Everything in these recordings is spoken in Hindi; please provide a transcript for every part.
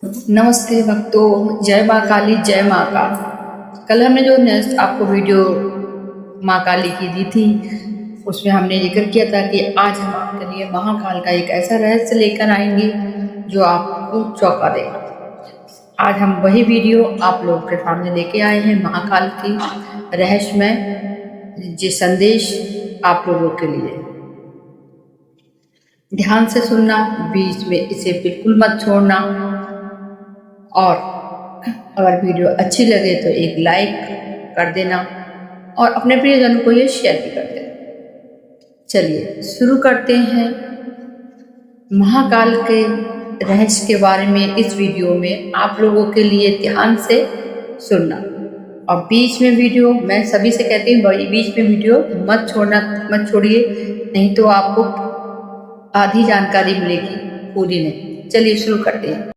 नमस्ते भक्तों, जय माँ काली, जय माँ का। कल हमने जो नेक्स्ट आपको वीडियो माँ काली की दी थी, उसमें हमने जिक्र किया था कि आज हम आपके लिए महाकाल का एक ऐसा रहस्य लेकर आएंगे जो आपको चौंका देगा। आज हम वही वीडियो आप लोगों के सामने लेके आए हैं, महाकाल की रहस्यमय ये संदेश आप लोगों के लिए। ध्यान से सुनना, बीच में इसे बिल्कुल मत छोड़ना, और अगर वीडियो अच्छी लगे तो एक लाइक कर देना और अपने प्रियजनों को ये शेयर भी कर देना। चलिए शुरू करते हैं महाकाल के रहस्य के बारे में। इस वीडियो में आप लोगों के लिए ध्यान से सुनना, और बीच में वीडियो मैं सभी से कहती हूँ, बीच में वीडियो मत छोड़ना, मत छोड़िए, नहीं तो आपको आधी जानकारी मिलेगी, पूरी नहीं। चलिए शुरू करते हैं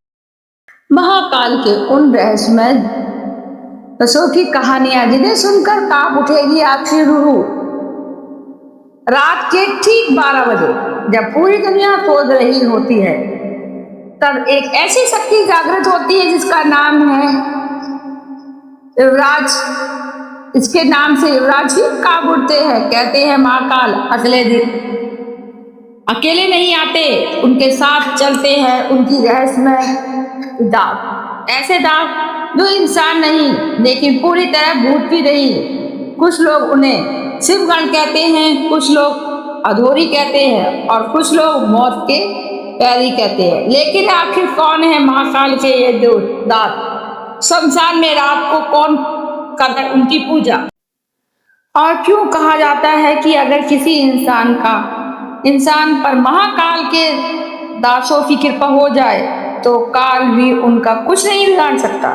महाकाल के उन रहस्यमय रसों की कहानियां जिन्हें सुनकर कांप उठेगी आपकी रूह। रात के ठीक 12 बजे जब पूरी दुनिया सो रही होती है, तब एक ऐसी शक्ति जागृत होती है जिसका नाम है युवराज। इसके नाम से युवराज ही कांप उठते हैं। कहते हैं महाकाल अगले दिन अकेले नहीं आते, उनके साथ चलते हैं उनकी रहस्यमय दाग। ऐसे दाग जो इंसान नहीं लेकिन पूरी तरह भूत भी नहीं। कुछ लोग उन्हें शिवगण कहते हैं, कुछ लोग अधोरी कहते हैं और कुछ लोग मौत के पैरी कहते हैं। लेकिन आखिर कौन है महाकाल के ये दो दाग? शमशान में रात को कौन करता उनकी पूजा? और क्यों कहा जाता है कि अगर किसी इंसान पर महाकाल के दासों की कृपा हो जाए तो काल भी उनका कुछ नहीं बिगाड़ सकता।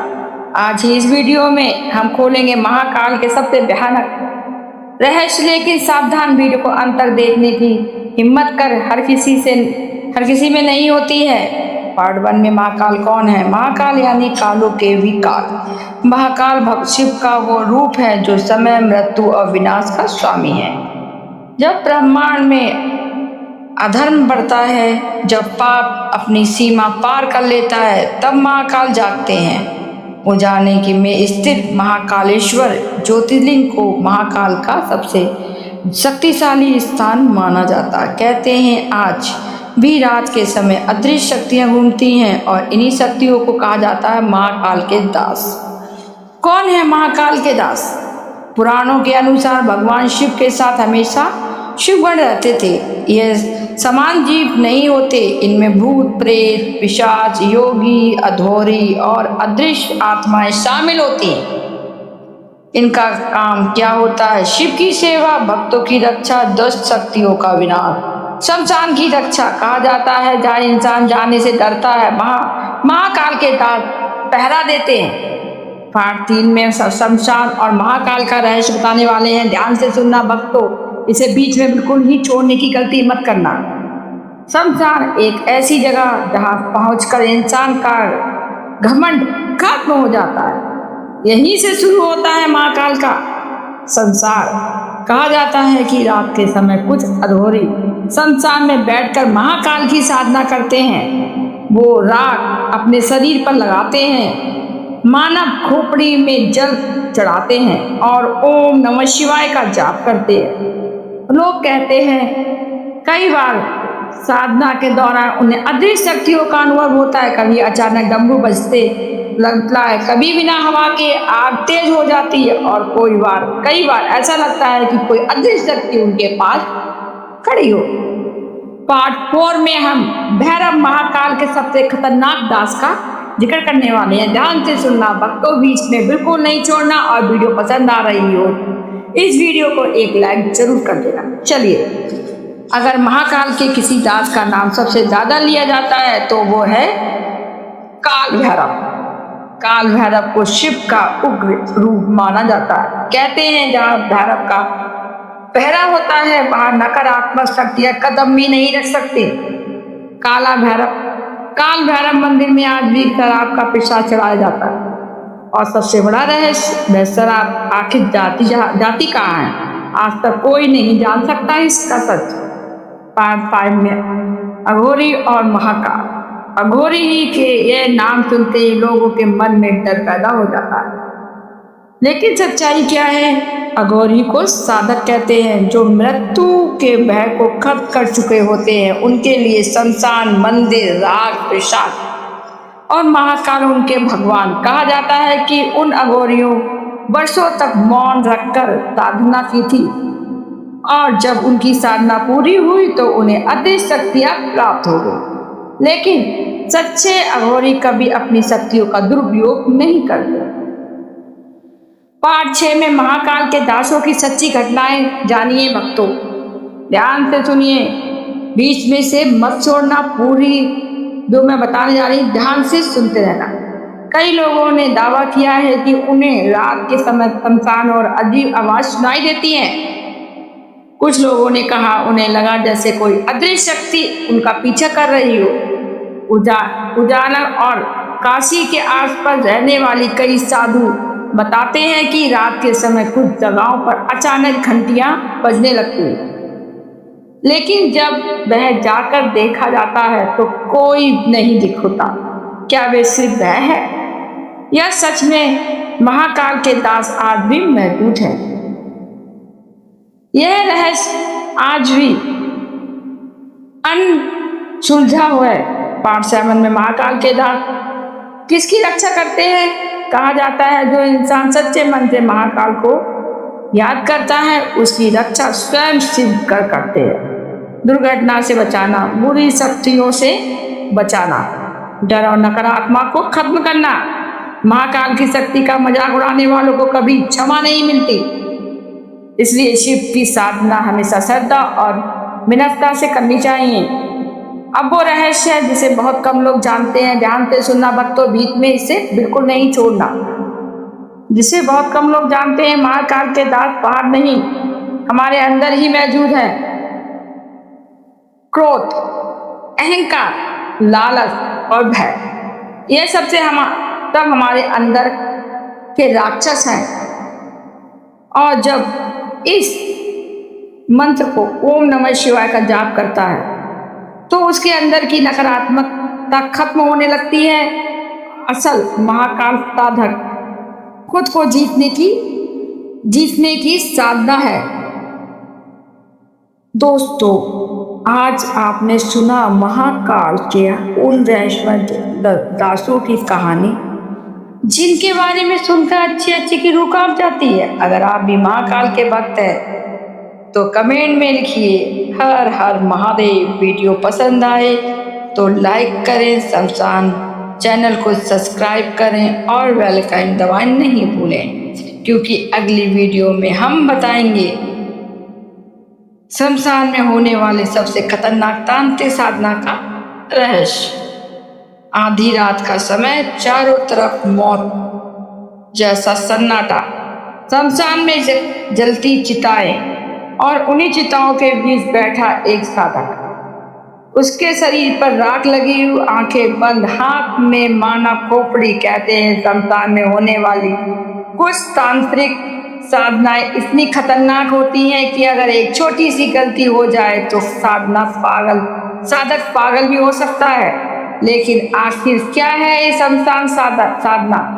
आज ही इस वीडियो में हम खोलेंगे महाकाल के सबसे भयानक रहस्य। लेकिन सावधान, वीडियो को अंत तक देखने की हिम्मत कर हर किसी में नहीं होती है। पार्ट 1 में महाकाल कौन है? महाकाल यानी कालों के भी काल। महाकाल भक्त शिव का वो रूप है जो समय, मृत्यु और विनाश का स्वामी है। जब ब्रह्मांड में अधर्म बढ़ता है, जब पाप अपनी सीमा पार कर लेता है, तब महाकाल जागते हैं। वो जाने कि में स्थित महाकालेश्वर ज्योतिर्लिंग को महाकाल का सबसे शक्तिशाली स्थान माना जाता। कहते हैं आज भी रात के समय अदृश्य शक्तियां घूमती हैं और इन्हीं शक्तियों को कहा जाता है महाकाल के दास। कौन है महाकाल के दास? पुराणों के अनुसार भगवान शिव के साथ हमेशा शिवगण रहते थे। यह समान जीव नहीं होते, इनमें भूत, प्रेत, पिशाच, योगी, अधोरी और अदृश्य आत्माएं शामिल होती हैं। इनका काम क्या होता है? शिव की सेवा, भक्तों की रक्षा, दुष्ट शक्तियों का विनाश, शमशान की रक्षा। कहा जाता है जहाँ इंसान जाने से डरता है, महाकाल के दास पहरा देते हैं। पार्ट 3 में शमशान और महाकाल का रहस्य बताने वाले हैं। ध्यान से सुनना भक्तों, इसे बीच में बिल्कुल ही छोड़ने की गलती मत करना। शमशान एक ऐसी जगह जहां पहुंचकर इंसान का घमंड खत्म हो जाता है। यहीं से शुरू होता है महाकाल का संसार। कहा जाता है कि रात के समय कुछ अधोरी शमशान में बैठकर महाकाल की साधना करते हैं। वो राख अपने शरीर पर लगाते हैं, मानव खोपड़ी में जल चढ़ाते हैं और ओम नमः शिवाय का जाप करते हैं। लोग कहते हैं कई बार साधना के दौरान उन्हें अदृश्य शक्तियों का अनुभव होता है। कभी अचानक डमरू बजते लगता है, कभी बिना हवा के आग तेज हो जाती है और कई बार ऐसा लगता है कि कोई अदृश्य शक्ति उनके पास खड़ी हो। पार्ट 4 में हम भैरव महाकाल के सबसे खतरनाक दास का जिक्र करने वाले हैं। ध्यान से सुनना भक्तों, बीच में बिल्कुल नहीं छोड़ना, और वीडियो पसंद आ रही हो इस वीडियो को एक लाइक जरूर कर देना। चलिए, अगर महाकाल के किसी दास का नाम सबसे ज्यादा लिया जाता है तो वो है काल भैरव। काल भैरव को शिव का उग्र रूप माना जाता है। कहते हैं जहाँ भैरव का पहरा होता है वहां नकारात्मक शक्तियां कदम भी नहीं रख सकते। काल भैरव मंदिर में आज भी शराब का प्रसाद चढ़ाया जाता है। और सबसे बड़ा रहस्य, वह शराब आखिर जाति कहाँ है, आज तक कोई नहीं जान सकता इसका सच। पार्ट 5 में अघोरी और महाकाल। अघोरी ही के यह नाम सुनते ही लोगों के मन में डर पैदा हो जाता है। लेकिन सच्चाई क्या है? अघोरी को साधक कहते हैं, जो मृत्यु के भय को खत्म कर चुके होते हैं। उनके लिए शमशान, मंदिर, राग, प्रसाद और महाकाल उनके भगवान। कहा जाता है कि उन अघोरियों वर्षों तक मौन रखकर साधना की थी और जब उनकी साधना पूरी हुई तो उन्हें अदृश्य शक्तियां प्राप्त हो गई। लेकिन सच्चे अघोरी कभी अपनी शक्तियों का दुरुपयोग नहीं करते। पार्ट 6 में महाकाल के दासों की सच्ची घटनाएं जानिए भक्तों, ध्यान से सुनिए, बीच में से मत छोड़ना। पूरी जो मैं बताने जा रही ध्यान से सुनते रहना। कई लोगों ने दावा किया है कि उन्हें रात के समय शमशान और अजीब आवाज सुनाई देती है। कुछ लोगों ने कहा उन्हें लगा जैसे कोई अदृश्य शक्ति उनका पीछा कर रही हो। उजाला और काशी के आसपास रहने वाली कई साधु बताते हैं कि रात के समय कुछ जगहों पर अचानक घंटियां बजने लगती हैं, लेकिन जब वह जाकर देखा जाता है तो कोई नहीं दिखता। क्या वे सिर्फ वह है या सच में महाकाल के दास आज भी मौजूद हैं? यह रहस्य आज भी अनसुलझा हुआ है। पार्ट 7 में महाकाल के दास किसकी रक्षा करते हैं? कहा जाता है जो इंसान सच्चे मन से महाकाल को याद करता है उसकी रक्षा स्वयं शिव करते हैं। दुर्घटना से बचाना, बुरी शक्तियों से बचाना, डर और नकारात्मक को खत्म करना। महाकाल की शक्ति का मजाक उड़ाने वालों को कभी क्षमा नहीं मिलती। इसलिए शिव की साधना हमेशा श्रद्धा और विनम्रता से करनी चाहिए। अब वो रहस्य है जिसे बहुत कम लोग जानते हैं। ध्यान से सुनना भक्तों, बीच में इसे बिल्कुल नहीं छोड़ना। जिसे बहुत कम लोग जानते हैं, महाकाल के दास बाहर नहीं, हमारे अंदर ही मौजूद है। क्रोध, अहंकार, लालच और भय, यह सबसे तब हमारे अंदर के राक्षस हैं। और जब इस मंत्र को ओम नमः शिवाय का जाप करता है तो उसके अंदर की नकारात्मकता खत्म होने लगती है। असल महाकाल साधक खुद को जीतने की साधना है। दोस्तों, आज आपने सुना महाकाल के उन रहस्यमय दासों की कहानी जिनके बारे में सुनकर अच्छी की रूह कांप जाती है। अगर आप भी महाकाल के भक्त हैं तो कमेंट में लिखिए हर हर महादेव। वीडियो पसंद आए तो लाइक करें, शमशान चैनल को सब्सक्राइब करें और बेल आइकन दबाना नहीं भूलें, क्योंकि अगली वीडियो में हम बताएंगे शमशान में होने वाले सबसे खतरनाक तांत्रिक साधना का रहस्य। आधी रात का समय, चारों तरफ मौत जैसा सन्नाटा, शमशान में जलती चिताएं और उन्हीं चिताओं के बीच बैठा एक साधक। उसके शरीर पर राख लगी हुई, आंखें बंद, हाथ में माना खोपड़ी। कहते हैं शमशान में होने वाली कुछ तांत्रिक साधनाएं इतनी खतरनाक होती हैं कि अगर एक छोटी सी गलती हो जाए तो साधक पागल भी हो सकता है। लेकिन आखिर क्या है ये शमशान साधना?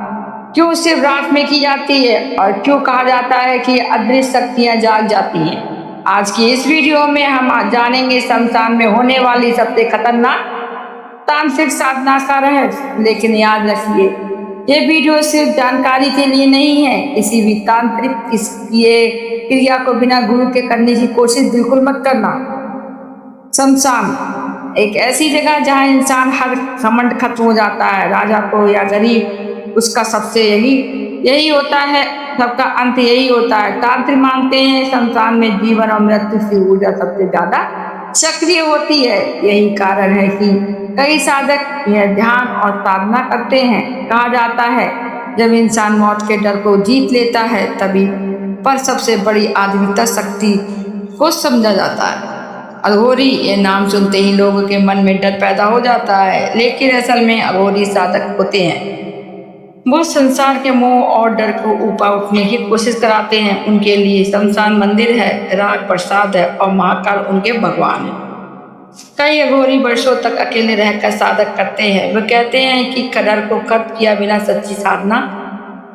क्यों सिर्फ रात में की जाती है और क्यों कहा जाता है कि अदृश्य शक्तियां जाग जाती हैं? आज की इस वीडियो में हम जानेंगे शमशान में होने वाली सबसे खतरनाक तांत्रिक साधना का रहस्य। लेकिन याद रखिए, ये वीडियो सिर्फ जानकारी के लिए नहीं है। किसी भी तांत्रिक क्रिया को बिना गुरु के करने की कोशिश बिल्कुल मत करना। शमशान एक ऐसी जगह जहाँ इंसान हर घमंड खत्म हो जाता है। राजा को या गरीब, उसका सबसे यही होता है, सबका अंत यही होता है। तांत्रिक मानते हैं शमशान में जीवन और मृत्यु की ऊर्जा सबसे ज्यादा सक्रिय होती है। यही कारण है कि कई साधक यह ध्यान और साधना करते हैं। कहा जाता है जब इंसान मौत के डर को जीत लेता है तभी पर सबसे बड़ी आध्यात्मिक शक्ति को समझा जाता है। अघोरी ये नाम सुनते ही लोगों के मन में डर पैदा हो जाता है, लेकिन असल में अघोरी साधक होते हैं। वो संसार के मोह और डर को ऊपर उठने की कोशिश कराते हैं। उनके लिए शमशान मंदिर है, राग प्रसाद है और महाकाल उनके भगवान है। कई अघोरी वर्षों तक अकेले रहकर साधक करते हैं। वे कहते हैं कि डर को खत्म किया बिना सच्ची साधना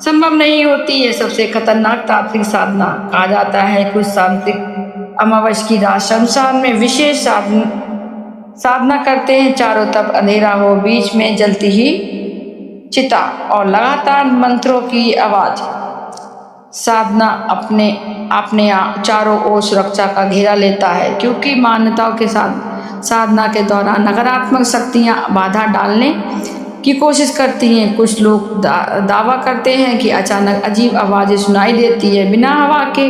संभव नहीं होती है। सबसे खतरनाक तांत्रिक साधना कहा जाता है। कुछ तांत्रिक अमावस्या की रात शमशान में विशेष साधना करते हैं। चारों तरफ अंधेरा हो, बीच में जलती ही चिता और लगातार मंत्रों की आवाज। साधना अपने चारों ओर सुरक्षा का घेरा लेता है, क्योंकि मान्यताओं के साथ साधना के दौरान नकारात्मक शक्तियां बाधा डालने की कोशिश करती हैं। कुछ लोग दावा करते हैं कि अचानक अजीब आवाजें सुनाई देती है, बिना हवा के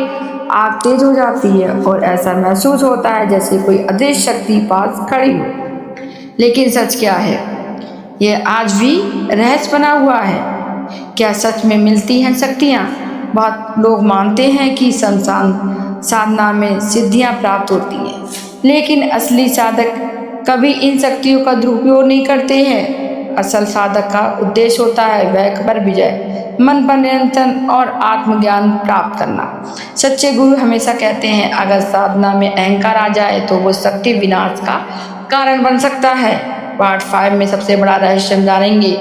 आग तेज हो जाती है और ऐसा महसूस होता है जैसे कोई अदृश्य शक्ति पास खड़ी हो। लेकिन सच क्या है? यह आज भी रहस्य बना हुआ है। क्या सच में मिलती हैं शक्तियाँ? बहुत लोग मानते हैं कि शमशान साधना में सिद्धियां प्राप्त होती हैं, लेकिन असली साधक कभी इन शक्तियों का दुरुपयोग नहीं करते हैं। असल साधक का उद्देश्य होता है वैक पर विजय, मन पर नियंत्रण और आत्मज्ञान प्राप्त करना। सच्चे गुरु हमेशा कहते हैं, अगर साधना में अहंकार आ जाए तो वो शक्ति विनाश का कारण बन सकता है। पार्ट 5 में सबसे बड़ा रहस्य हम जानेंगे।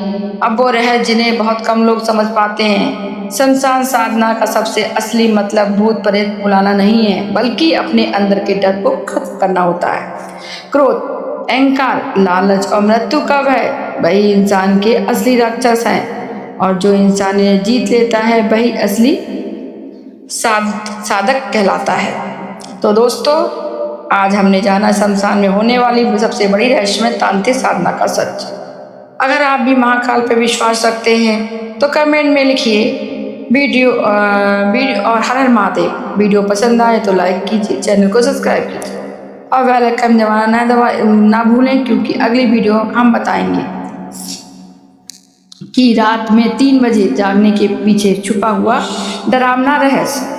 अब वो रहस्य जिन्हें बहुत कम लोग समझ पाते हैं। शमशान साधना का सबसे असली मतलब भूत प्रेत बुलाना नहीं है, बल्कि अपने अंदर के डर को खत्म करना होता है। क्रोध, अहंकार, लालच और मृत्यु का भय, वही इंसान के असली राक्षस हैं, और जो इंसान इन्हें जीत लेता है वही असली साधक कहलाता है। तो दोस्तों, आज हमने जाना शमशान में होने वाली सबसे बड़ी रहस्यमय तांत्रिक साधना का सच। अगर आप भी महाकाल पर विश्वास रखते हैं तो कमेंट में लिखिए वीडियो और हर हर महादेव। वीडियो पसंद आए तो लाइक कीजिए, चैनल को सब्सक्राइब कीजिए और बेल आइकन दबाना ना भूलें, क्योंकि अगली वीडियो हम बताएंगे कि रात में 3 बजे जागने के पीछे छुपा हुआ डरावना रहस्य।